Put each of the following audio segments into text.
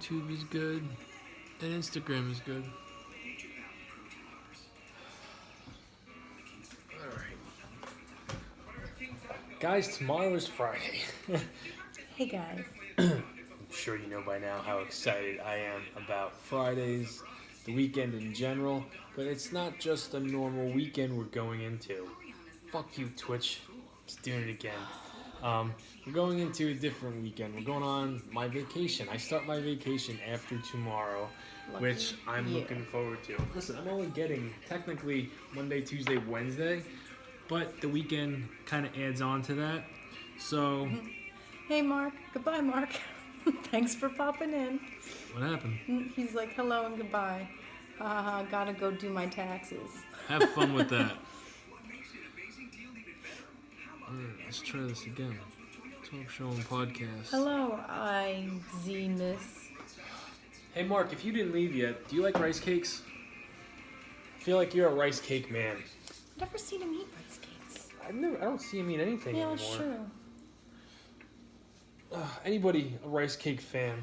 YouTube is good, and Instagram is good. Alright. Guys, tomorrow is Friday. Hey guys. I'm sure you know by now how excited I am about Fridays, the weekend in general, but it's not just a normal weekend we're going into. Fuck you, Twitch. Just doing it again. We're going into a different weekend. We're going on my vacation. I start my vacation after tomorrow, which I'm looking forward to. Listen, I'm only getting technically Monday, Tuesday, Wednesday, but the weekend kind of adds on to that. So, Hey Mark. Goodbye, Mark. Thanks for popping in. what happened? He's like, hello and goodbye. Gotta go do my taxes. Have fun with that. Alright, let's try this again. Talk show and podcast. Hello, Miss. Hey Mark, if you didn't leave yet, do you like rice cakes? I feel like you're a rice cake man. I've never seen him eat rice cakes. I don't see him eat anything Yeah, anymore. that's true. Anybody a rice cake fan?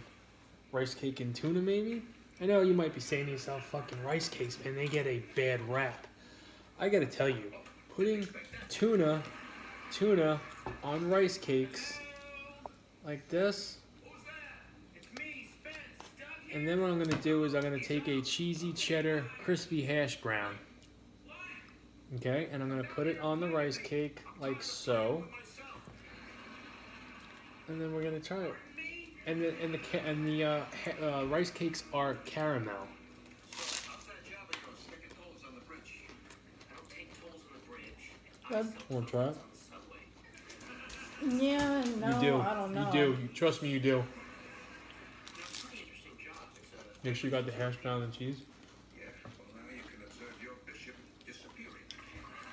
Rice cake and tuna maybe? I know you might be saying to yourself, fucking rice cakes, man, they get a bad rap. I gotta tell you, putting tuna on rice cakes like this, and then what I'm gonna do is I'm gonna take a cheesy cheddar crispy hash brown, okay, and I'm gonna put it on the rice cake like so, and then we're gonna try it. And the rice cakes are caramel. Good. Want to try it? Yeah, no, You do. I don't know. You do. Trust me, you do. Make sure you got the hash brown and cheese.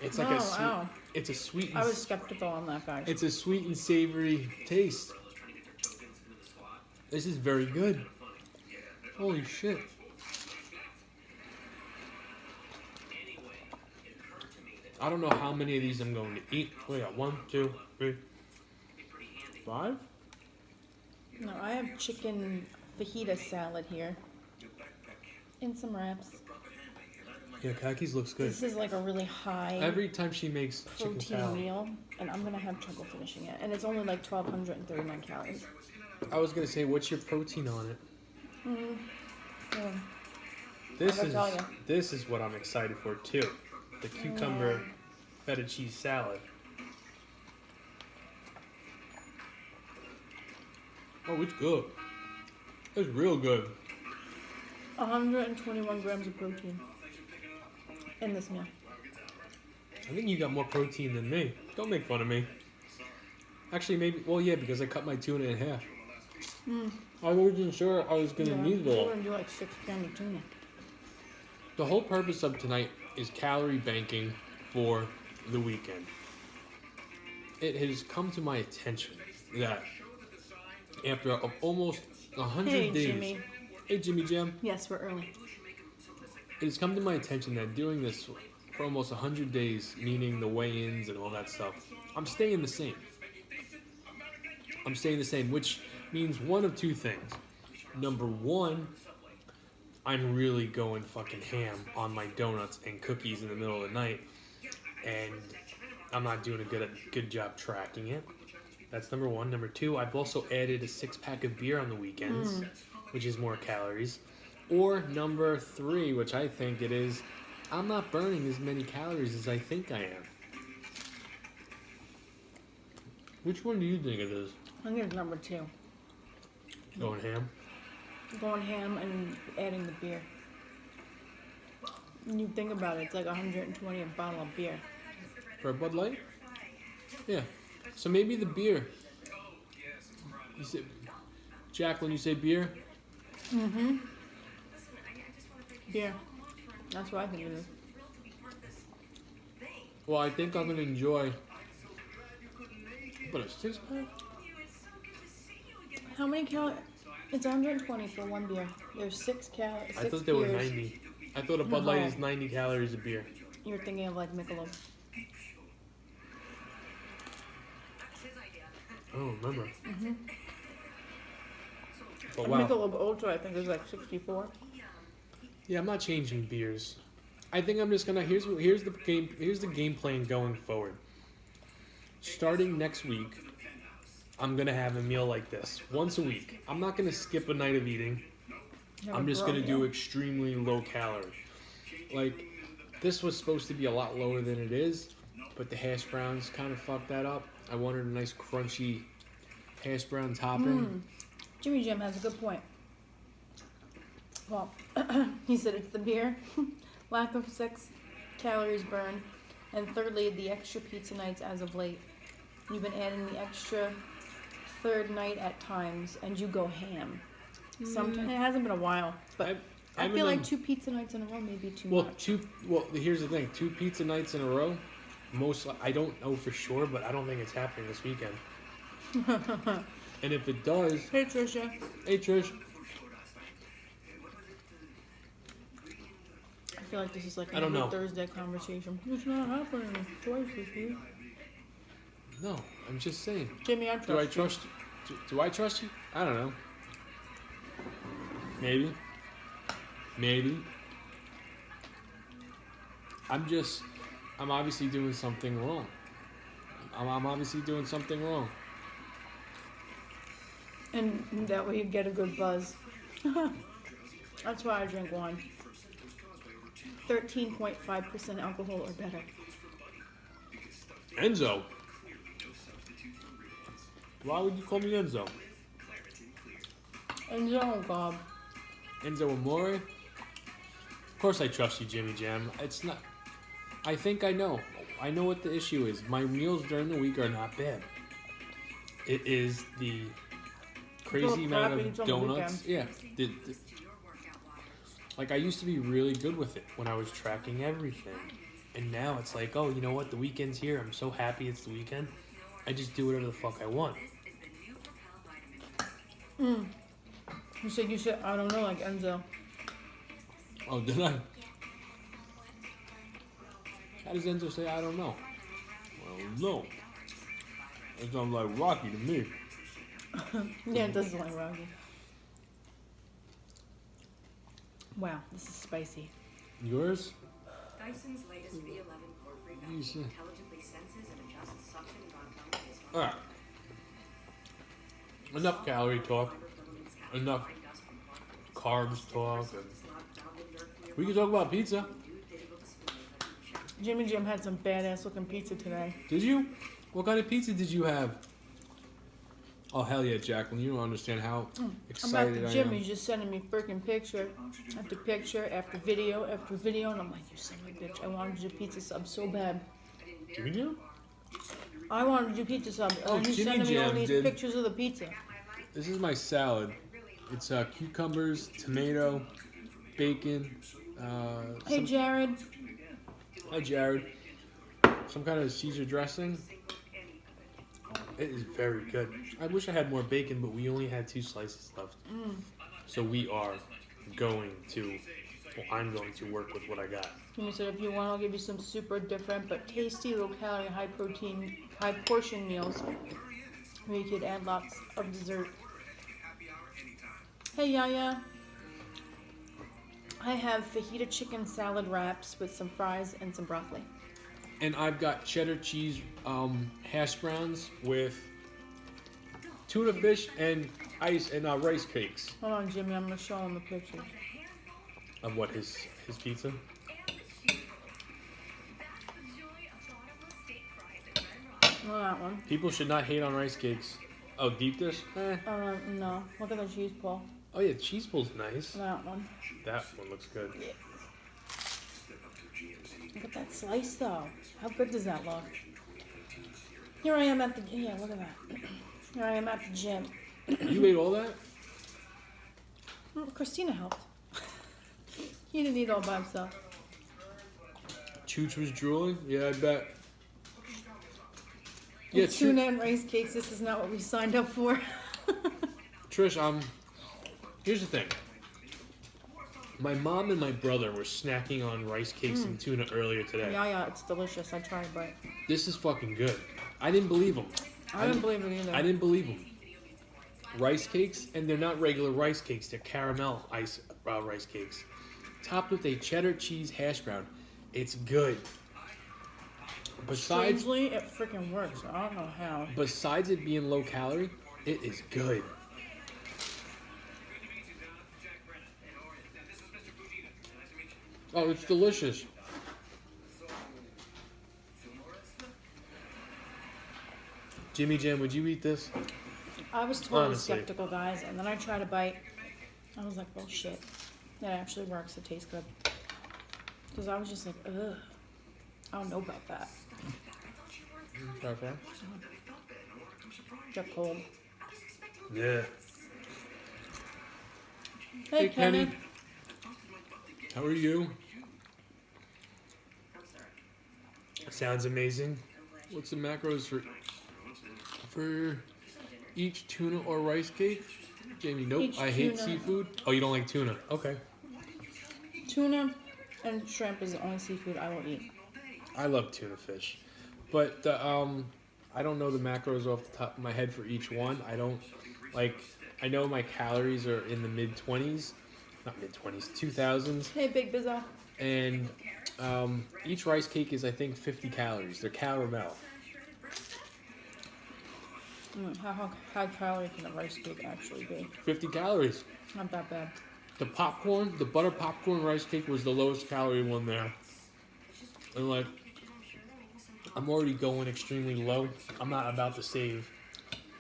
It's like a sweet. Wow. It's a sweet. I was skeptical on that, guys. It's a sweet and savory taste. This is very good. Holy shit. I don't know how many of these I'm going to eat. We got 1, 2, 3, 5. No, I have chicken fajita salad here. And some wraps. Yeah, Kaki's looks good. This is like a really high Every time she makes chicken protein salad. meal, and I'm gonna have trouble finishing it. And it's only like 1,239 calories. I was gonna say, what's your protein on it? Yeah. This is what I'm excited for too. The cucumber feta cheese salad. Oh, it's good. It's real good. 121 grams of protein in this meal. I think you got more protein than me. Don't make fun of me. Actually, maybe. Well, yeah, because I cut my tuna in half. I wasn't sure I was gonna need it all. We're gonna do like 6 grams of tuna. The whole purpose of tonight is calorie banking for the weekend. It has come to my attention that after almost 100 days. Jimmy. Hey, Jimmy Jam. Yes, we're early. It has come to my attention that doing this for almost 100 days, meaning the weigh-ins and all that stuff, I'm staying the same. I'm staying the same, which means one of two things. Number one, I'm really going fucking ham on my donuts and cookies in the middle of the night, and I'm not doing a good job tracking it. That's number one. Number two, I've also added a 6-pack of beer on the weekends, which is more calories. Or number three, which I think it is, I'm not burning as many calories as I think I am. Which one do you think it is? I think it's number 2. Going ham? Going ham and adding the beer. When you think about it, it's like 120 a bottle of beer. For a Bud Light? Yeah. So maybe the beer. You say, Jack, when you say beer? Mm-hmm. Beer. That's what I think it is. Well, I think I'm going to enjoy... What, a 6-pack? How many calories? It's 120 for one beer. There's 6 calories. I thought they were 90. I thought a Bud Light is 90 calories a beer. You're thinking of like Michelob. Oh, remember. But And wow. Michelob Ultra, I think, is like 64. Yeah, I'm not changing beers. I think I'm just gonna here's the game plan going forward. Starting next week, I'm gonna have a meal like this once a week. I'm not gonna skip a night of eating. Have I'm a just girl gonna do meal. extremely low calorie. Like this was supposed to be a lot lower than it is, but the hash browns kind of fucked that up. I wanted a nice crunchy hash brown topping. Jimmy Jim has a good point. Well, he said it's the beer, lack of sex, calories burned, and thirdly, the extra pizza nights as of late. You've been adding the extra third night at times, and you go ham. Sometimes it hasn't been a while, but I feel like 2 pizza nights in a row may be too much. Well, here's the thing: 2 pizza nights in a row. I don't know for sure, but I don't think it's happening this weekend. And if it does, Hey Trisha. hey Trish, I feel like this is like I don't a know. Thursday conversation. It's not happening twice this week. no, I'm just saying. Jimmy, I Do I trust trust? Do I trust you? I don't know. Maybe. I'm obviously doing something wrong. I'm obviously doing something wrong. you. And that way you get a good buzz. That's why I drink wine. 13.5% alcohol or better. Enzo. Why would you call me Enzo? And Joe Bob. Enzo Amore? Of course I trust you, Jimmy Jam. It's not... I think I know. I know what the issue is. My meals during the week are not bad. It is the crazy amount of donuts. Yeah. Like, I used to be really good with it when I was tracking everything. And now it's like, oh, you know what? The weekend's here. I'm so happy it's the weekend. I just do whatever the fuck I want. You said, I don't know, like Enzo. Oh, did I? How does Enzo say I don't know? Well, no. That sounds like Rocky to me. Yeah, it does sound like Rocky. Wow, this is spicy. Yours? Dyson's latest V11 port-free vacuum You see. intelligently senses and adjusts suction and runtime based on Alright. Enough calorie talk. Enough carbs talk. We can talk about pizza. Jimmy Jim had some badass looking pizza today. Did you? What kind of pizza did you have? Oh, hell yeah, Jacqueline. You don't understand how I'm at excited the I gym, am. he's just sending me freaking picture after video after video, and I'm like, you son of a bitch, I wanted to do pizza sub so bad. Jimmy Jam? I wanted to do pizza sub, Oh, and he's Jimmy sending me all Jam these did. pictures of the pizza. This is my salad. It's cucumbers, tomato, bacon. Hey some- Jared, Hi, Jared. Some kind of Caesar dressing. It is very good. I wish I had more bacon, but we only had 2 slices left. So we are going to, well, I'm going to work with what I got. Jimmy said, if you want, I'll give you some super different but tasty, low calorie, high protein, high portion meals where you could add lots of dessert. Hey Yaya. I have fajita chicken salad wraps with some fries and some broccoli. And I've got cheddar cheese hash browns with tuna fish and ice and rice cakes. Hold on, Jimmy, I'm gonna show him the picture. Of what, his pizza? No, that one. People should not hate on rice cakes. Oh, deep dish? No. Look at the cheese ball. Oh yeah, cheese ball's nice. That one. That one looks good. Look at that slice, though. How good does that look? Here I am at the... Yeah, look at that. Here I am at the gym. You ate all that? Christina helped. He didn't eat all by himself. Chooch was drooling? Yeah, I bet. Yeah, Tuna and rice cakes, this is not what we signed up for. Trish, here's the thing. My mom and my brother were snacking on rice cakes and tuna earlier today. Yeah, it's delicious. I tried, but... This is fucking good. I didn't believe them. I didn't believe it either. I didn't believe them. rice cakes, and they're not regular rice cakes. They're caramel rice cakes, topped with a cheddar cheese hash brown. It's good. Besides, Strangely, it freaking works. I don't know how. besides it being low calorie, it is good. Oh, it's delicious. Jimmy Jam, would you eat this? I was totally Honestly. skeptical, guys, and then I tried a bite. I was like, well, shit. That actually works. It tastes good. Because I was just like, ugh. I don't know about that. Try fry? Got cold. Yeah. Hey, Kenny. How are you? Sounds amazing. What's the macros for each tuna or rice cake? Jamie, nope. Each I hate tuna. seafood. Oh, you don't like tuna? Okay. Tuna and shrimp is the only seafood I will eat. I love tuna fish, but I don't know the macros off the top of my head for each one. I don't like. I know my calories are in the mid-20s, not mid-20s, 2000s, Hey, Big Bizzo. and each rice cake is I think 50 calories. They're caramel. How high calorie can a rice cake actually be? 50 calories. Not that bad. The popcorn, the butter popcorn rice cake was the lowest calorie one there. And like, I'm already going extremely low. I'm not about to save.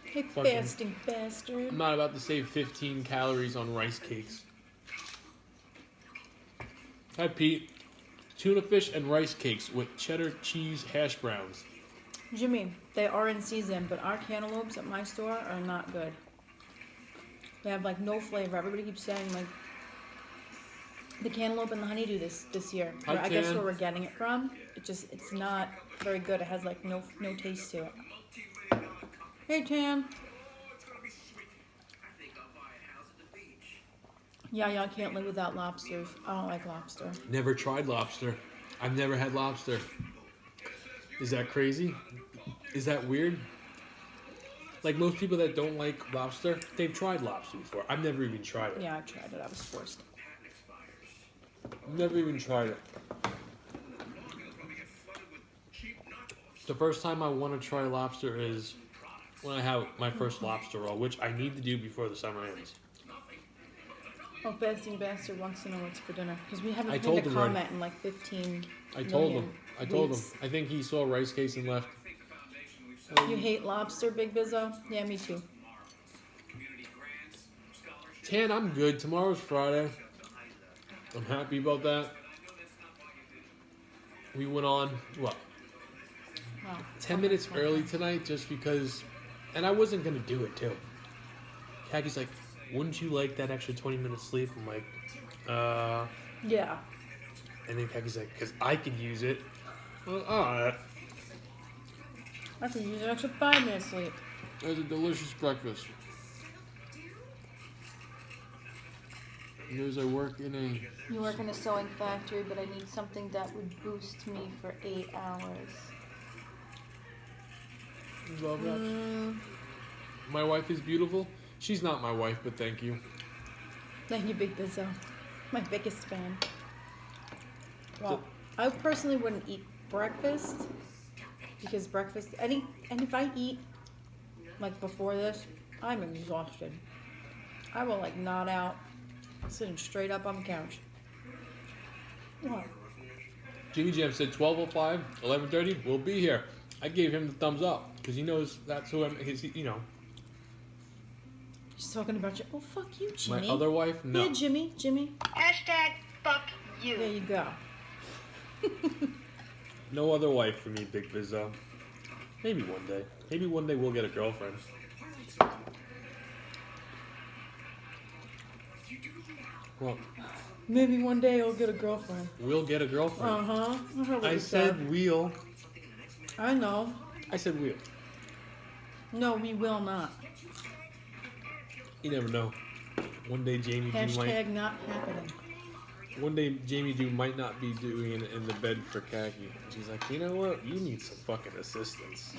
Hey, Fucking- fasting bastard. I'm not about to save 15 calories on rice cakes. Hi Pete. Tuna fish and rice cakes with cheddar cheese hash browns. Jimmy, they are in season, but our cantaloupes at my store are not good. They have like no flavor. Everybody keeps saying like the cantaloupe and the honeydew this year. Hi, I guess Tan. where we're getting it from, it's not very good. It has like no taste to it. Hey Tan. Yeah, y'all can't live without lobsters. I don't like lobster. Never tried lobster. I've never had lobster. Is that crazy? Is that weird? Like most people that don't like lobster, they've tried lobster before. I've never even tried it. Yeah, I tried it. I was forced. Never even tried it. The first time I want to try lobster is when I have my first lobster roll, which I need to do before the summer ends. Oh, fasting bastard wants to know what's for dinner because we haven't I made told a him already. comment in like 15. I told million him. I told him. weeks. I think he saw rice cakes and left. You hate lobster, Big Bizzo? Yeah, me too. Tan, I'm good. Tomorrow's Friday. I'm happy about that. We went on, what, Wow. 10 minutes early tonight just because, and I wasn't going to do it too. Kaki's like, wouldn't you like that extra 20 minutes sleep? I'm like, Yeah. and then Kaki's like, because I could use it. Well, alright. I could use an extra 5 minutes sleep. It was a delicious breakfast. Because I work in a... You work in a sewing factory, but I need something that would boost me for 8 hours. Love that. My wife is beautiful. She's not my wife, but thank you. Thank you, Big Bizzo. My biggest fan. Well, I personally wouldn't eat breakfast because breakfast, and if I eat like before this, I'm exhausted. I will like nod out, sitting straight up on the couch. What? Jimmy Jam said 12:05, 11:30. We'll be here. I gave him the thumbs up because he knows that's who I'm. You know, She's talking about you. Oh, fuck you, Jimmy. my other wife. No. Yeah, Jimmy. Hashtag fuck you. There you go. No other wife for me, Big Bizzo. Maybe one day. Maybe one day we'll get a girlfriend. Well, Maybe one day I'll get a girlfriend. we'll get a girlfriend. Uh-huh. I said we'll. I know. I said we'll. No, we will not. You never know. One day Jamie G might. Hashtag not happening. One day Jamie G might not be doing it in the bed for Kaki. She's like, you know what? You need some fucking assistance.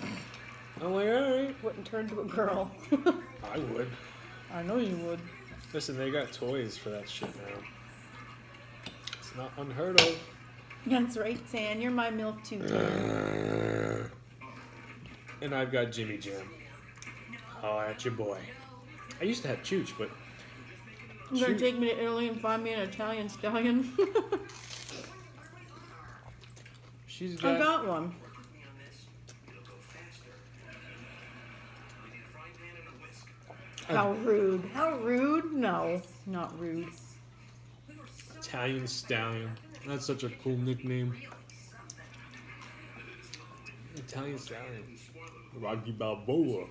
I'm like, all right. Wouldn't turn to a girl. I would. I know you would. Listen, they got toys for that shit now. It's not unheard of. That's right, Tan. You're my MILF too, Tan. And I've got Jimmy Jam. Oh, that's your boy. I used to have Chooch, but You're gonna take me to Italy and find me an Italian stallion? she's I got. got one. How rude. How rude? No, not rude. Italian Stallion. That's such a cool nickname. Italian Stallion. Rocky Balboa.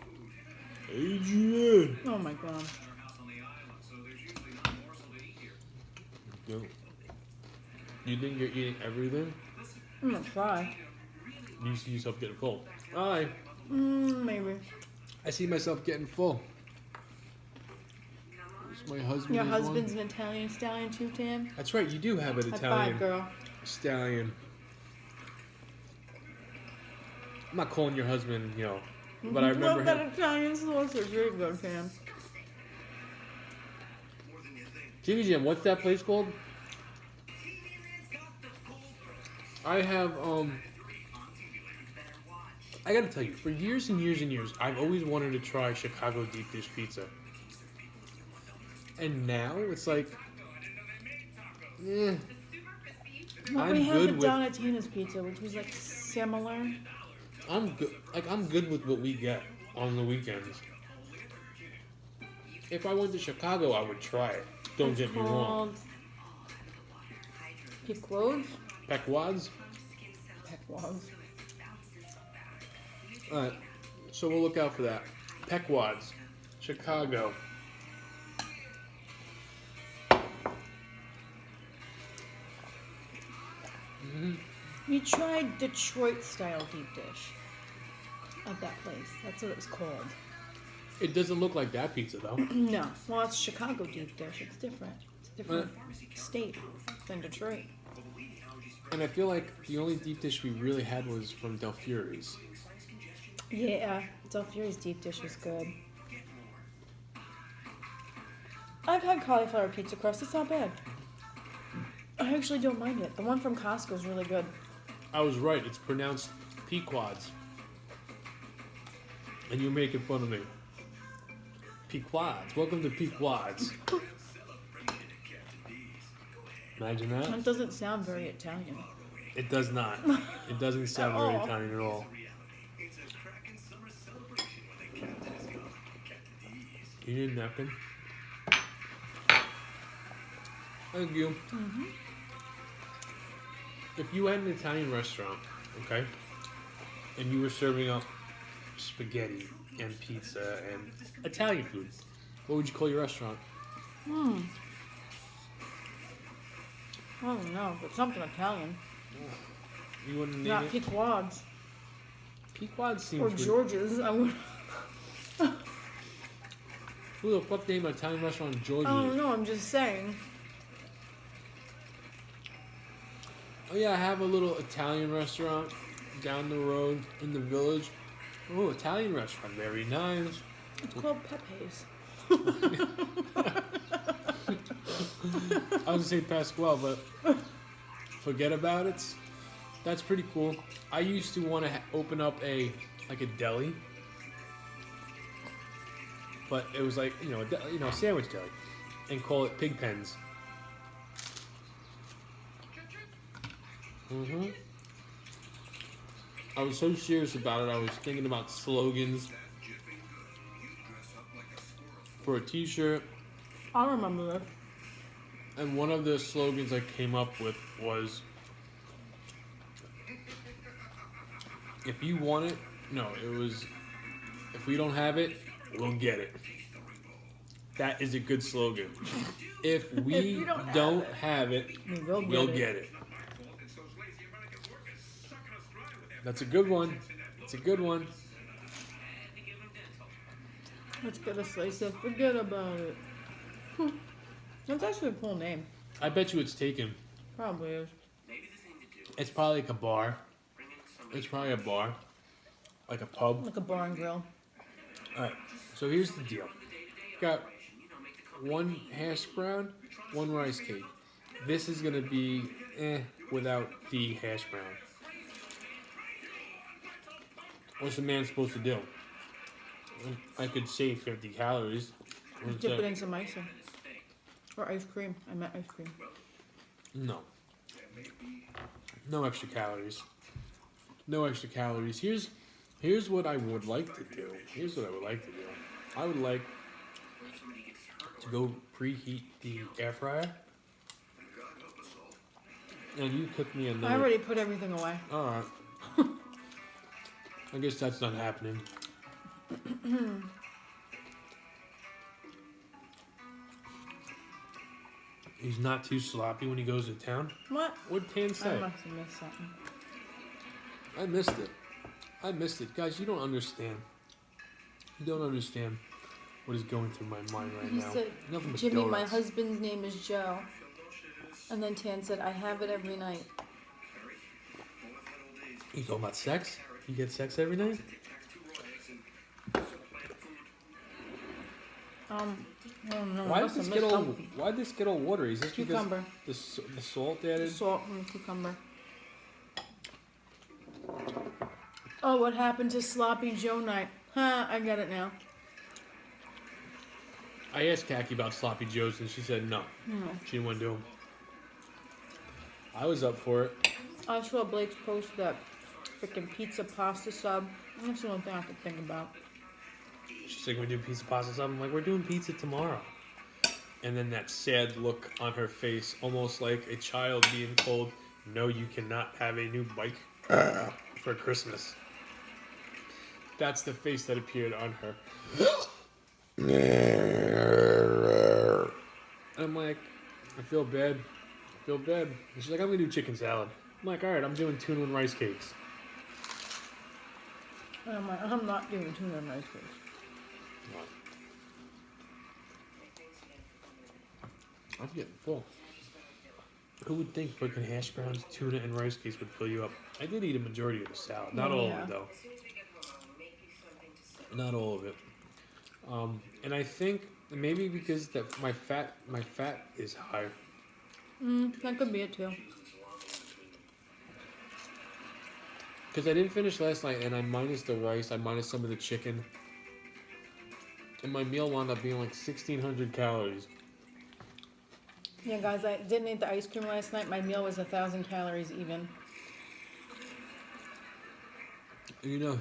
Adrian. Oh my god. Yo. You think you're eating everything? I'm gonna try. You see yourself getting full. Aye. Maybe. I see myself getting full. My husband. Your is husband's one. an Italian stallion too, Tan? That's right. You do have an High Italian five, girl. stallion. I'm not calling your husband, you know, but I remember Love that him. Italian sausage. Here you go, Tan. Jimmy Jam, what's that place called? I have, I gotta tell you, for years and years and years, I've always wanted to try Chicago deep dish pizza. And now, it's like, Well, I'm we had good the with- Donatina's pizza, which was like similar. I'm good. Like, I'm good with what we get on the weekends. If I went to Chicago, I would try it. Don't get me wrong. Pequods? Pequods? Pequods. Alright, so we'll look out for that. Pequods, Chicago. We tried Detroit style deep dish at that place. That's what it was called. It doesn't look like that pizza though. No. Well, it's Chicago deep dish. It's different. It's a different state than Detroit. And I feel like the only deep dish we really had was from Del Fiore's. Yeah, Del Fiore's deep dish was good. I've had cauliflower pizza crust. It's not bad. I actually don't mind it. The one from Costco is really good. I was right, it's pronounced Pequods. And you're making fun of me. Pequods. Welcome to Pequods. Imagine that. That doesn't sound very Italian. It does not. It doesn't sound very all. Italian at all. You need a napkin? Thank you. Mm-hmm. If you had an Italian restaurant, okay, and you were serving up spaghetti and pizza and Italian food, what would you call your restaurant? I don't know, but something Italian. You wouldn't name Not it? Pequods. Pequod seems Or good. George's. I would. Who the fuck named an Italian restaurant George's? I don't know, I'm just saying. Oh yeah, I have a little Italian restaurant down the road in the village. Oh, Italian restaurant, very nice. It's called Pepe's. I was gonna say Pasquale, but forget about it. That's pretty cool. I used to want to open up a deli, but it was like a sandwich deli, and call it Pigpens. I was so serious about it. I was thinking about slogans for a T-shirt. I remember this. And one of the slogans I came up with was, if you want it, if we don't have it, we'll get it. That is a good slogan. If we don't have it, we'll get it. That's a good one. It's a good one. Let's get a slice of forget about it. That's actually a cool name. I bet you it's taken. Probably is. It's probably like a bar. It's probably a bar. Like a pub. Like a bar and grill. Alright, so here's the deal. Got one hash brown, one rice cake. This is gonna be without the hash brown. What's the man supposed to do? I could save 50 calories. Dip it in some icing. Or ice cream. I meant ice cream. No. No extra calories. No extra calories. Here's what I would like to do. Here's what I would like to do. I would like to go preheat the air fryer. And you cook me another. I already put everything away. Alright. I guess that's not happening. He's not too sloppy when he goes to town. What? What'd Tan I say? must have missed something. I missed it. I missed it. Guys, you don't understand. You don't understand what is going through my mind right He now. said, Nothing but Jimmy, my donuts. husband's name is Joe. And then Tan said, I have it every night. You talking about sex? You get sex every night? I don't know. Why did this get all watery? Is this Cucumber. because the salt added? Salt and cucumber. Oh, what happened to Sloppy Joe night? Huh, I get it now. I asked Khaki about sloppy joes and she said no. She didn't want to do them. I was up for it. I saw Blake's post that freaking pizza pasta sub. That's the only thing I could think about. She's like, we do pizza pasta sub. I'm like, we're doing pizza tomorrow. And then that sad look on her face, almost like a child being told, no, you cannot have a new bike for Christmas. That's the face that appeared on her. And I'm like, I feel bad. I feel bad. And she's like, I'm going to do chicken salad. I'm like, all right, I'm doing tuna and rice cakes. And I'm like, I'm not doing tuna and rice cakes. I'm getting full. Who would think freaking hash browns, tuna, and rice cakes would fill you up? I did eat a majority of the salad. Not all of it, though. Not all of it. And I think maybe because that my fat is high. That could be it too. Because I didn't finish last night, and I minus the rice, I minus some of the chicken, and my meal wound up being like 1,600 calories. Yeah, guys, I didn't eat the ice cream last night. My meal was 1,000 calories even. You know,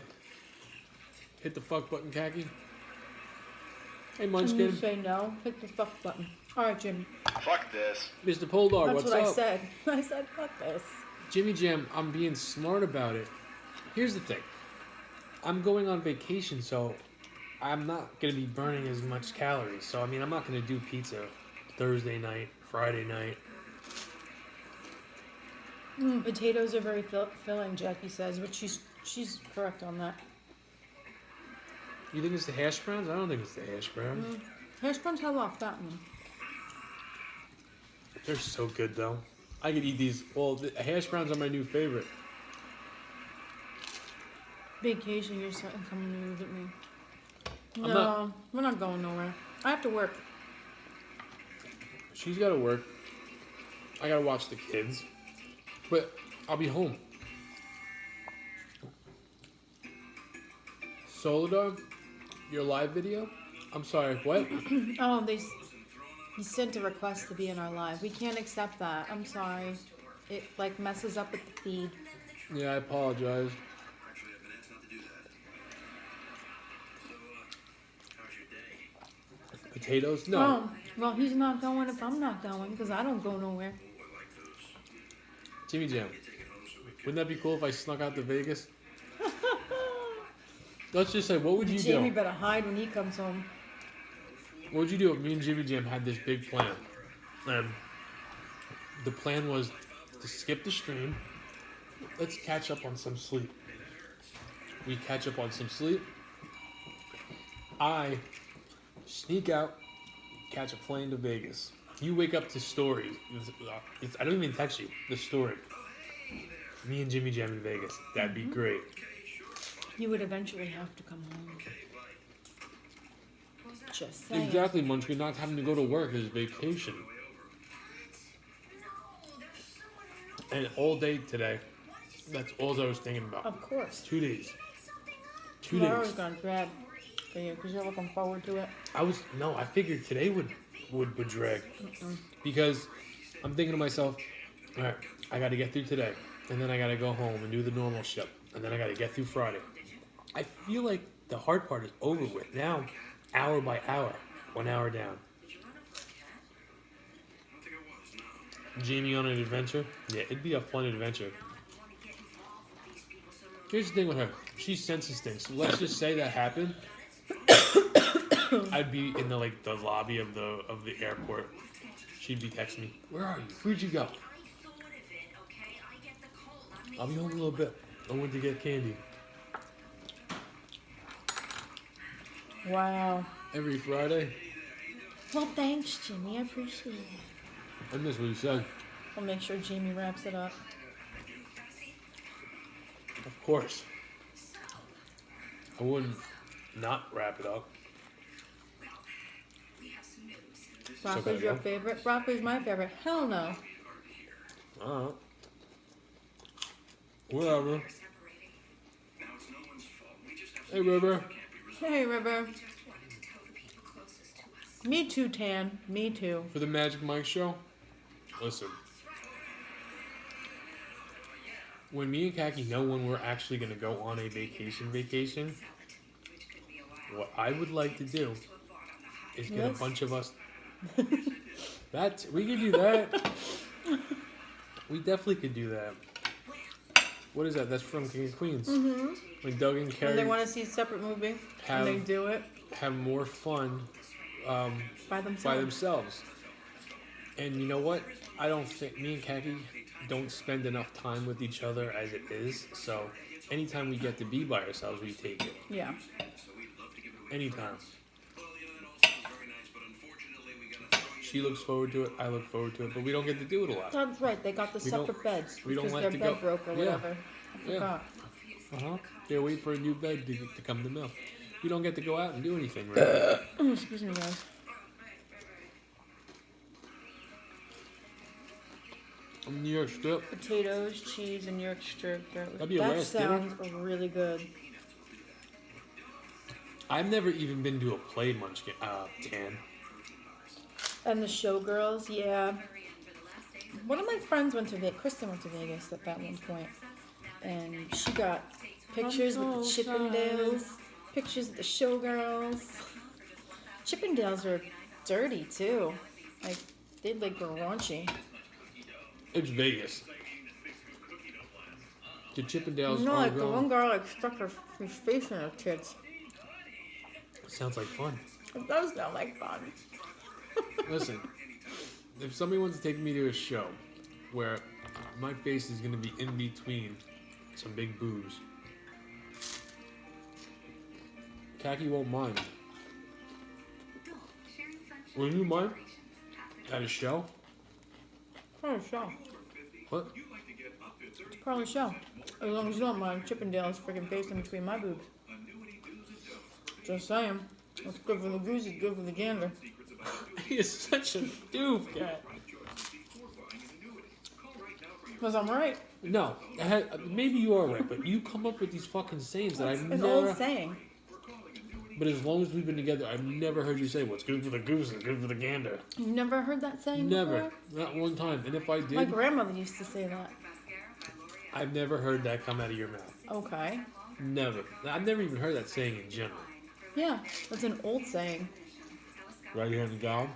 hit the fuck button, Khaki. Hey, Can you Munchkin. say no? Hit the fuck button. All right, Jimmy. Fuck this. Mr. Poldar, That's what's what up? I said. I said fuck this. Jimmy Jam, I'm being smart about it. Here's the thing. I'm going on vacation, so I'm not going to be burning as much calories. So, I mean, I'm not going to do pizza Thursday night, Friday night. Potatoes are very filling, Jackie says, but she's correct on that. You think it's the hash browns? I don't think it's the hash browns. Hash browns have a lot of fat in them. They're so good, though. I could eat these. Well, the hash browns are my new favorite. Vacation, you're coming to visit me. I'm No, not- we're not going nowhere. I have to work. She's got to work. I got to watch the kids. But I'll be home. Soledad, your live video? I'm sorry, what? Oh, he sent a request to be in our live. We can't accept that. I'm sorry. It like messes up with the feed. Yeah, I apologize. Potatoes? No. Oh, well, he's not going if I'm not going because I don't go nowhere. Jimmy Jam. Wouldn't that be cool if I snuck out to Vegas? Let's just say, what would you Jamie do? better hide when he comes home. What would you do if me and Jimmy Jam had this big plan? The plan was to skip the stream. Let's catch up on some sleep. We catch up on some sleep. I sneak out, catch a plane to Vegas. You wake up to story. I don't even text you. The story. Me and Jimmy Jam in Vegas. That'd be great. You would eventually have to come home. Just saying. Exactly, Munchkin. Not having to go to work is vacation. And all day today, that's all I was thinking about. Of course. 2 days. 2 Tomorrow's days. gonna drag for you because you're looking forward to it. I figured today would drag. Because I'm thinking to myself, all right, I got to get through today. And then I got to go home and do the normal shit. And then I got to get through Friday. I feel like the hard part is over with. Now, hour by hour, 1 hour down. Jamie on an adventure? Yeah, it'd be a fun adventure. Here's the thing with her. She senses things. So let's just say that happened. I'd be in the lobby of the airport. She'd be texting me, "Where are you? Where'd you go?" I'll be home in a little bit. I went to get candy. Wow. Every Friday. Well, thanks, Jimmy. I appreciate it. I miss what you said. I'll make sure Jamie wraps it up. Of course. I wouldn't not wrap it up. Broccoli's your favorite? Broccoli's my favorite. Hell no. Alright. Whatever. Hey, River. Hey, River. Me too, Tan. Me too. For the Magic Mike show, listen. When me and Kaki know when we're actually going to go on a vacation, what I would like to do is get a bunch of us. We could do that. We definitely could do that. What is that? That's from King of Queens. Mm-hmm. When Doug and Carrie When they want to see a separate movie, and they do it have more fun by themselves. by themselves. And you know what? I don't think me and Kaki don't spend enough time with each other as it is. So anytime we get to be by ourselves, we take it. Yeah. Anytime. She looks forward to it. I look forward to it. But we don't get to do it a lot. That's right. They got the We don't- separate beds we don't because like their to bed go- broke or Yeah. whatever. I Yeah. forgot. They're waiting for a new bed to come in the mail. We don't get to go out and do anything, right? Excuse me, guys. New York strip. Potatoes, cheese, and New York strip. That'd be a That last dinner. sounds really good. I've never even been to a play Munchkin, Tan. And the Showgirls, yeah. One of my friends went to Vegas. Kristen went to Vegas at that one point, and she got pictures with the Chippendales, pictures of the Showgirls. Chippendales are dirty too, like they go raunchy. It's Vegas. The Chippendales No, are like the going. one girl stuck her face in her tits. Sounds like fun. It does sound like fun. Listen, if somebody wants to take me to a show where my face is going to be in between some big boobs, Kaki won't mind. Will you mind? At a show? Part of the show. What? It's part of the show. As long as you don't mind Chippendales freaking face in between my boobs. Just saying. What's good for the goose is good for the gander. He is such a doof cat. Because I'm right. No, maybe you are right, but you come up with these fucking sayings that I've It's never. an old saying. But as long as we've been together, I've never heard you say, "What's good for the goose is good for the gander." You've never heard that saying Never, before? not one time. And if I did, My grandmother used to say that. I've never heard that come out of your mouth. Okay. Never. I've never even heard that saying in general. Yeah, that's an old saying. Right here in the gown.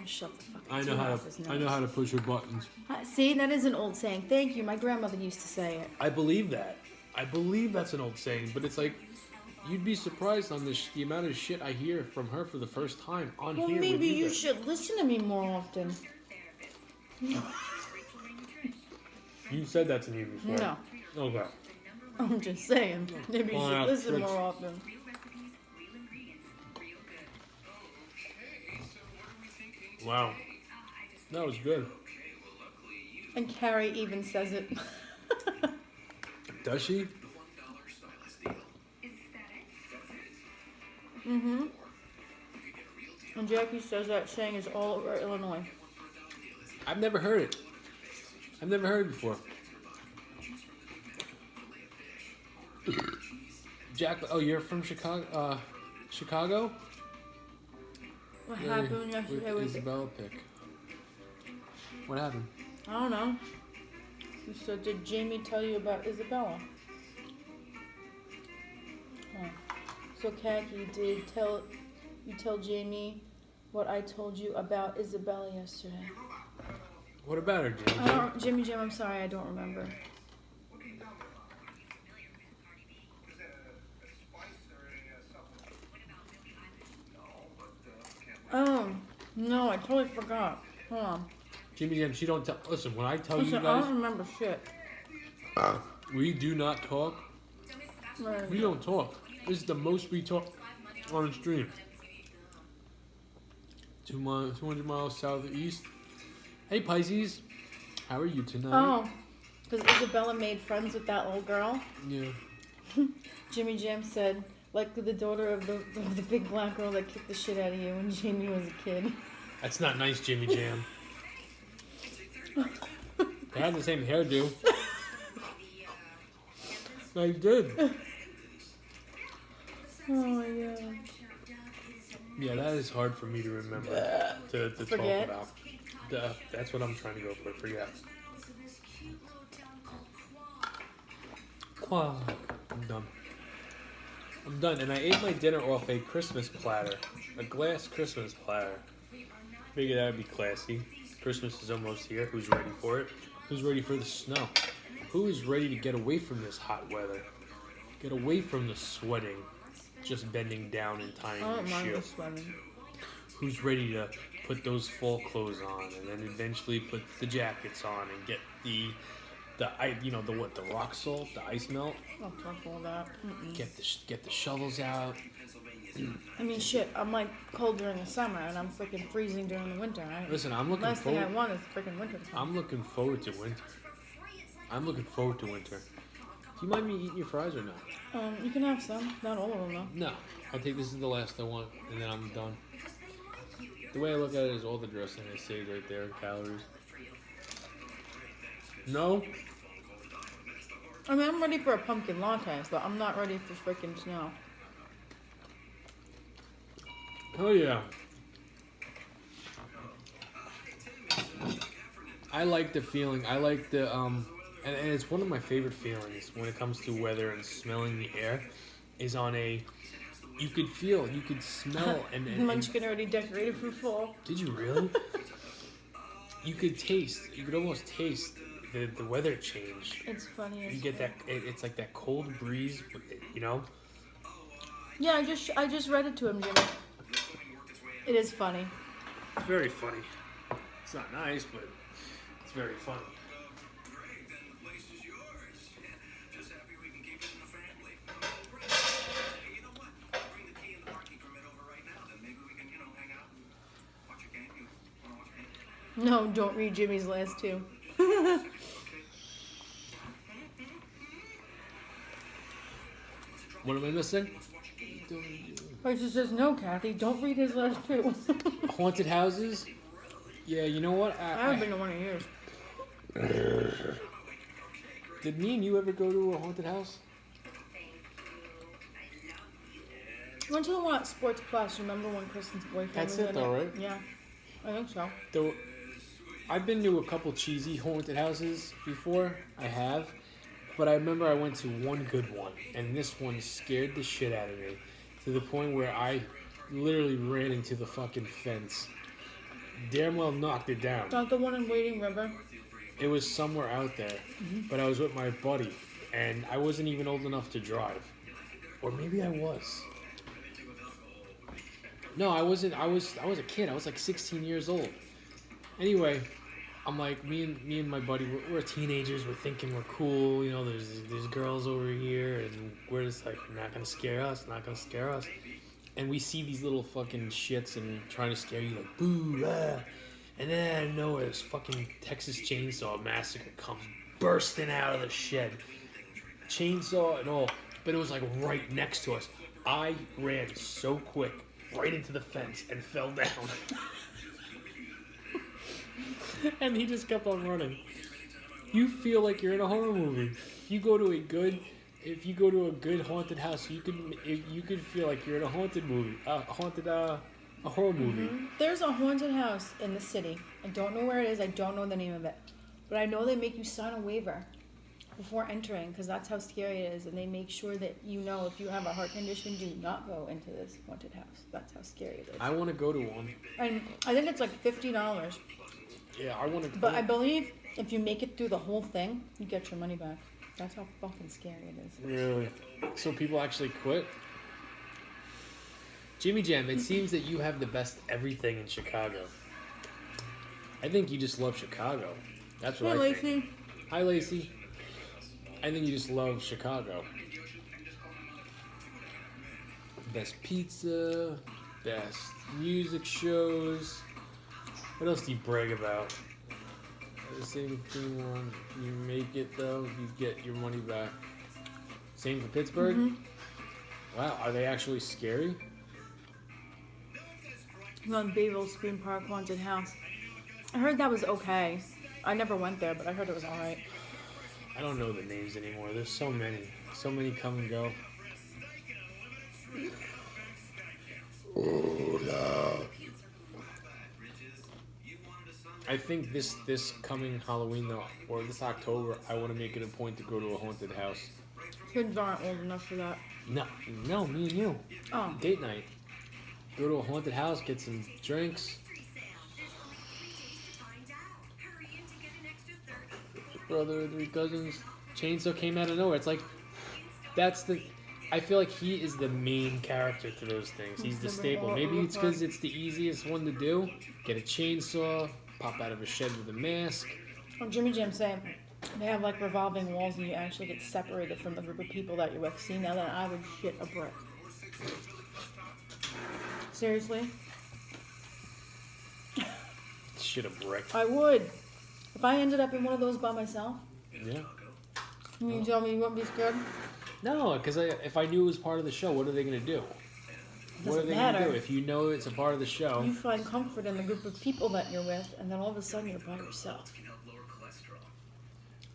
Shut the fuck up. I know how to push your buttons. See, that is an old saying. Thank you. My grandmother used to say it. I believe that. I believe that's an old saying, but it's like you'd be surprised on the amount of shit I hear from her for the first time on Well, here. maybe with you guys. should listen to me more often. You said that to me before. No, Okay. I'm just saying. Maybe you Well, should yeah, listen tricks. more often. Wow. That was good. And Carrie even says it. Does she? Mm-hmm. And Jackie says that saying is all over Illinois. I've never heard it. I've never heard it before. Jack, oh, you're from Chicago? Chicago? What Yeah, happened yesterday with was... Isabella pick. What happened? I don't know. You said, did Jamie tell you about Isabella? Oh. So, Khaki, did you tell Jamie what I told you about Isabella yesterday? What about her, Jimmy? Jimmy Jim, I'm sorry, I don't remember. Oh, no, I totally forgot. Hold on. Jimmy Jam, she don't tell. Listen, when I tell Listen, you I guys, don't remember shit. we do not talk. Right. We don't talk. This is the most we talk on the stream. 200 miles southeast. Hey Pisces, how are you tonight? Oh, because Isabella made friends with that little girl. Yeah. Jimmy Jam said, like the daughter of the big black girl that kicked the shit out of you when Jamie was a kid. That's not nice, Jimmy Jam. They had the same hairdo. I did. Oh my god. Yeah, that is hard for me to remember to talk Forget? about. That's what I'm trying to go for. Forget. Quack. I'm done. I'm done, and I ate my dinner off a Christmas platter, a glass Christmas platter. Figured that would be classy. Christmas is almost here. Who's ready for it? Who's ready for the snow? Who is ready to get away from this hot weather? Get away from the sweating, just bending down and tying I don't your mind shoe. the sweating. Who's ready to put those fall clothes on and then eventually put the jackets on and get the rock salt, the ice melt. I'll talk all that. Mm-mm. Get the shovels out. I mean, shit, I'm like cold during the summer and I'm freaking freezing during the winter. Listen, I'm The looking last thing I forward. want is freaking winter to come. I'm looking forward to winter. I'm looking forward to winter. Do you mind me eating your fries or no? You can have some. Not all of them, though. No, I think this is the last I want, and then I'm done. The way I look at it is all the dressing they say right there, calories. No? I mean, I'm ready for a pumpkin latte, but I'm not ready for freaking snow. Oh yeah. I like the feeling. I like the and it's one of my favorite feelings when it comes to weather and smelling the air. Is on a, you could feel, you could smell, and Munchkin already decorated for fall. did you really? You could almost taste the weather change. It's funny. You get that, it's like that cold breeze, you know? Yeah, I just read it to him, Jimmy. It is funny. It's very funny. It's not nice, but it's very funny. No, don't read Jimmy's last two. What am I missing? Price says, no, Kathy, don't read his last two. Haunted houses? Yeah, you know what? I haven't been to one in years. Did me and you ever go to a haunted house? Went to the one at Sports Plus. Remember when Kristen's boyfriend That's was it in though, it? right? Yeah, I think so. I've been to a couple cheesy haunted houses before. I have. But I remember I went to one good one. And this one scared the shit out of me. To the point where I literally ran into the fucking fence. Damn well knocked it down. Not the one in Wading River. It was somewhere out there. But I was with my buddy. And I wasn't even old enough to drive. Or maybe I was. No, I wasn't. I was a kid. I was like 16 years old. Anyway, I'm like, me and my buddy, we're teenagers. We're thinking we're cool. You know, there's girls over here, and we're just like, not gonna scare us. Not gonna scare us. And we see these little fucking shits and trying to scare you, like boo, ah. And then out of nowhere, this fucking Texas Chainsaw Massacre comes bursting out of the shed, chainsaw and all. But it was like right next to us. I ran so quick right into the fence and fell down. And he just kept on running. You feel like you're in a horror movie. If you go to a good haunted house, you could feel like you're in a haunted movie, a horror movie. There's a haunted house in the city. I don't know where it is. I don't know the name of it. But I know they make you sign a waiver before entering because that's how scary it is. And they make sure that you know if you have a heart condition, do not go into this haunted house. That's how scary it is. I want to go to one. And I think it's like $50. Yeah, I want to. But I believe if you make it through the whole thing, you get your money back. That's how fucking scary it is. Really? So people actually quit? Jimmy Jam, it seems that you have the best everything in Chicago. I think you just love Chicago. That's what I think. Lacey. Hi, Lacey. I think you just love Chicago. Best pizza, best music shows. What else do you brag about? The same thing on. You make it though, you get your money back. Same for Pittsburgh? Mm-hmm. Wow, are they actually scary? On Bayville Scream Park Haunted House. I heard that was okay. I never went there, but I heard it was alright. I don't know the names anymore. There's so many. So many come and go. Oh, no. I think this coming Halloween though, or this October, I want to make it a point to go to a haunted house. Kids aren't old enough for that. No, me and you. Oh. Date night. Go to a haunted house, get some drinks. Brother, 3 cousins. Chainsaw came out of nowhere. It's like, I feel like he is the main character to those things. He's the staple. Maybe it's because it's the easiest one to do. Get a chainsaw, pop out of a shed with a mask. Oh, Jimmy Jam saying they have like revolving walls and you actually get separated from the group of people that you're with. See, now that I would shit a brick. Seriously? Shit a brick. I would. If I ended up in one of those by myself, Yeah. you tell me you wouldn't be scared? No, because if I knew it was part of the show, what are they going to do? What are Doesn't they going to matter. do? If you know it's a part of the show. You find comfort in the group of people that you're with, and then all of a sudden you're by yourself.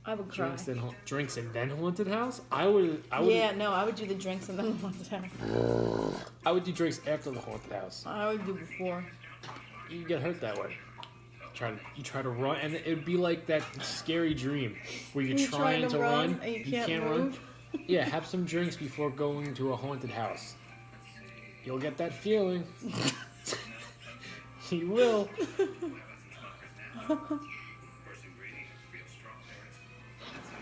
I would cry. Drinks and then haunted house? I would. Yeah, no, I would do the drinks and then the haunted house. I would do drinks after the haunted house. I would do before. You get hurt that way. You try to run, and it'd be like that scary dream where you're trying to run and you can't move. run. Yeah, have some drinks before going to a haunted house. You'll get that feeling. You will.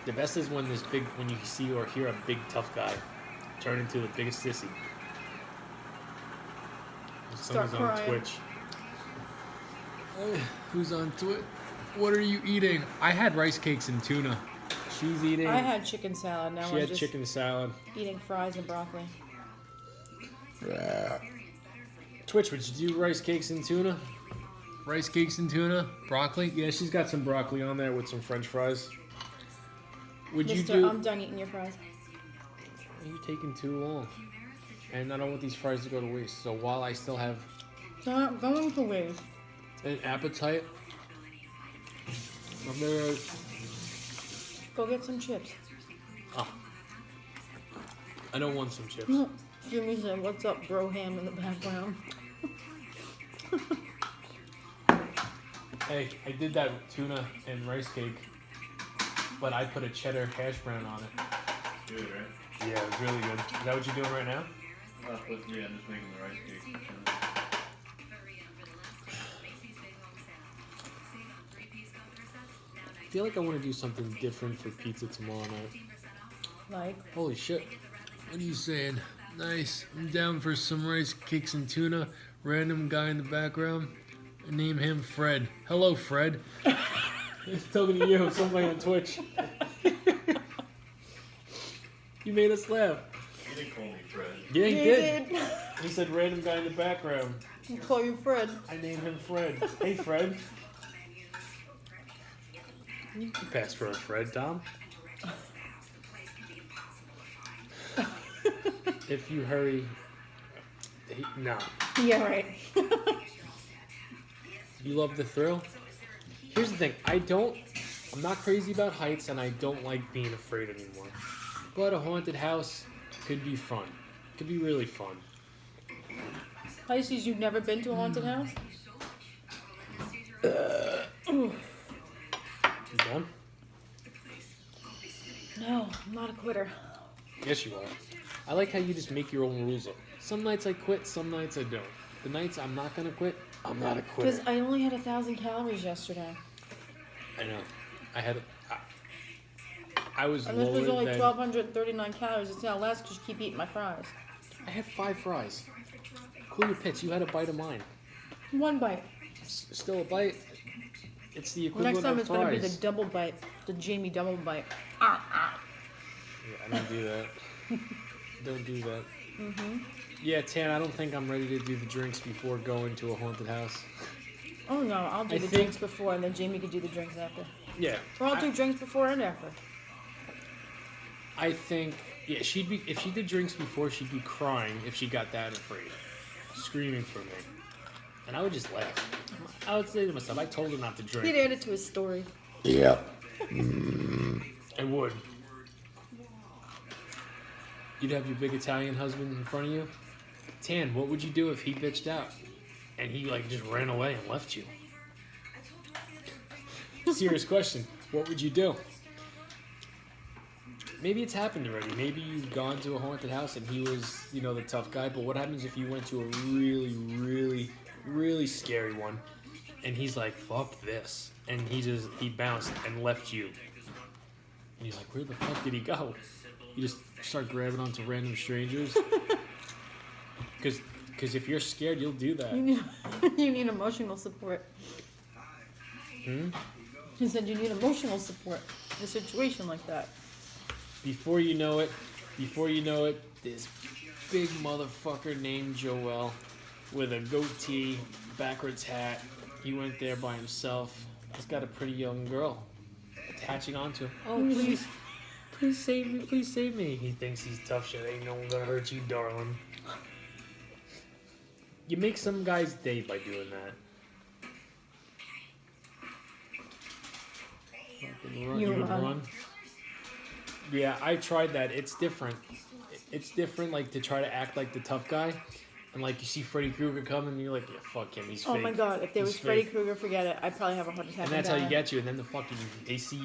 The best is when you see or hear a big tough guy turn into the biggest sissy. Start Someone's on crying. Twitch. Who's on Twitch? What are you eating? I had rice cakes and tuna. She's eating. I had chicken salad. Now She I'm had just chicken salad. eating fries and broccoli. Twitch, would you do rice cakes and tuna? Rice cakes and tuna? Broccoli? Yeah, she's got some broccoli on there with some french fries. Would you Mister, do... I'm done eating your fries. You're taking too long. And I don't want these fries to go to waste. So while I still have It's not going to waste. an appetite, I'm gonna... Go get some chips. Oh. I don't want some chips. No. Jimmy said, "What's up, bro?" Ham in the background. Hey, I did that with tuna and rice cake, but I put a cheddar hash brown on it. Good, right? Yeah, it was really good. Is that what you're doing right now? Yeah, I'm just making the rice cake. I feel like I want to do something different for pizza tomorrow night. Like, Holy shit. What are you saying? Nice. I'm down for some rice cakes and tuna. Random guy in the background. I name him Fred. Hello, Fred. He's talking to you. Somebody on Twitch. You made us laugh. You didn't call me Fred. Yeah, he you did. did. He said random guy in the background. I call you Fred. I named him Fred. Hey, Fred. You can pass for a Fred, Tom. If you hurry, no. Yeah, right. You love the thrill. Here's the thing. I'm not crazy about heights, and I don't like being afraid anymore. But a haunted house could be fun. Could be really fun. Pisces, you've never been to a haunted house? You done? No, I'm not a quitter. Yes, you are. I like how you just make your own rules up. Some nights I quit, some nights I don't. The nights I'm not gonna quit, I'm not a quitter. Because I only had 1,000 calories yesterday. I know. I was And this was lower only than... 1,239 calories. It's not less because you keep eating my fries. I had 5 fries. Cool your pits. You had a bite of mine. One bite. Still a bite. It's the equivalent Next time of it's fries. going to be the double bite. The Jamie double bite. Yeah, I don't do that. Don't do that. Mm-hmm. Yeah, Tan, I don't think I'm ready to do the drinks before going to a haunted house. Oh no, I'll do I the think- drinks before and then Jamie can do the drinks after. Yeah. Or I'll do drinks before and after. I think, yeah, if she did drinks before, she'd be crying if she got that afraid. Screaming for me. And I would just laugh. I would say to myself, I told her not to drink. He'd add it to his story. Yeah. I would. You'd have your big Italian husband in front of you. Tan, what would you do if he bitched out? And he, like, just ran away and left you? Serious question. What would you do? Maybe it's happened already. Maybe you've gone to a haunted house and he was, the tough guy. But what happens if you went to a really, really, really scary one and he's like, fuck this. And he bounced and left you. And you're like, where the fuck did he go? You just start grabbing onto random strangers. Because if you're scared, you'll do that. You need emotional support. Hmm? He said you need emotional support in a situation like that. Before you know it, this big motherfucker named Joel with a goatee, backwards hat, he went there by himself. He's got a pretty young girl attaching onto him. Oh, please save me. He thinks he's tough shit. Ain't no one gonna hurt you, darling. You make some guy's day by doing that. You would run. Yeah, I tried that. It's different. It's different, like, to try to act like the tough guy. And, like, you see Freddy Krueger coming, and you're like, yeah, fuck him, he's fake. Oh my god, if there He's was Freddy fake. Krueger, forget it. I'd probably have a heart attack. And that's how you get you. And then they see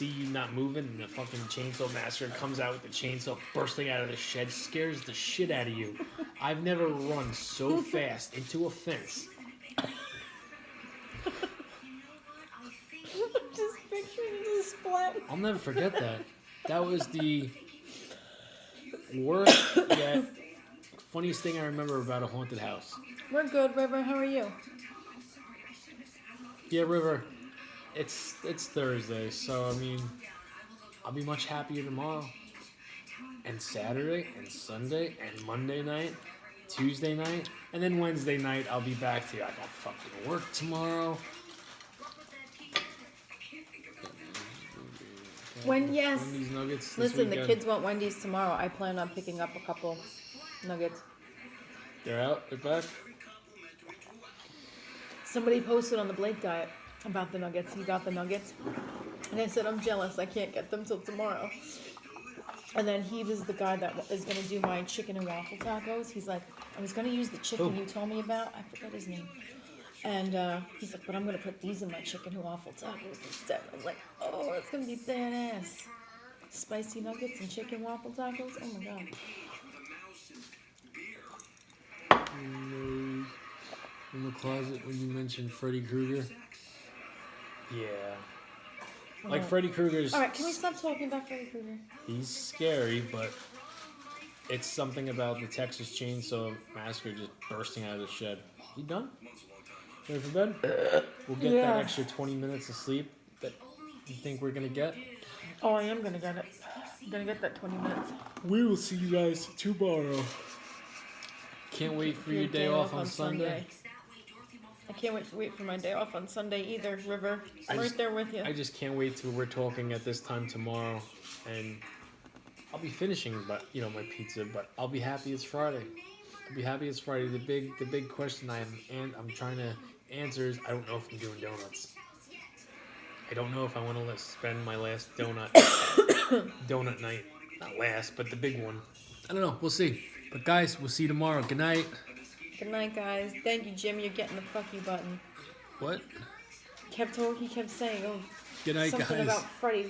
you not moving, and the fucking chainsaw master comes out with the chainsaw bursting out of the shed, scares the shit out of you. I've never run so fast into a fence. Just picturing the splat. I'll never forget that. That was the worst yet funniest thing I remember about a haunted house. We're good, River. How are you? Yeah, River, it's Thursday, so I mean, I'll be much happier tomorrow. And Saturday, and Sunday, and Monday night, Tuesday night, and then Wednesday night I'll be back to you. I got fucking work tomorrow. Yes. Wendy's nuggets this Listen, the weekend. kids want Wendy's tomorrow. I plan on picking up a couple nuggets. They're out. They're back. Somebody posted on the Blake diet about the nuggets. He got the nuggets. And I said, I'm jealous. I can't get them till tomorrow. And then he was the guy that is going to do my chicken and waffle tacos. He's like, I was going to use the chicken you told me about. I forgot his name. And he's like, but I'm going to put these in my chicken and waffle tacos instead. I was like, oh, that's going to be badass. Spicy nuggets and chicken waffle tacos. Oh, my God. In the closet when you mentioned Freddy Krueger. Yeah. Like Freddy Krueger's... All right, can we stop talking about Freddy Krueger? He's scary, but it's something about the Texas Chainsaw Massacre just bursting out of the shed. You done? Ready for bed? We'll get that extra 20 minutes of sleep that you think we're going to get. Oh, I am going to get it. I'm going to get that 20 minutes. We will see you guys tomorrow. Can't wait for your day off on Sunday. I can't wait for my day off on Sunday either, River. I'm right there with you. I just can't wait till we're talking at this time tomorrow, and I'll be finishing, but my pizza. But I'll be happy it's Friday. I'll be happy it's Friday. The big question I'm trying to answer is I don't know if I'm doing donuts. I don't know if I want to spend my last donut night. Not last, but the big one. I don't know. We'll see. But guys, we'll see you tomorrow. Good night. Good night, guys. Thank you, Jim. You're getting the fuck you button. What? He kept saying, Good night, something guys. about Freddie.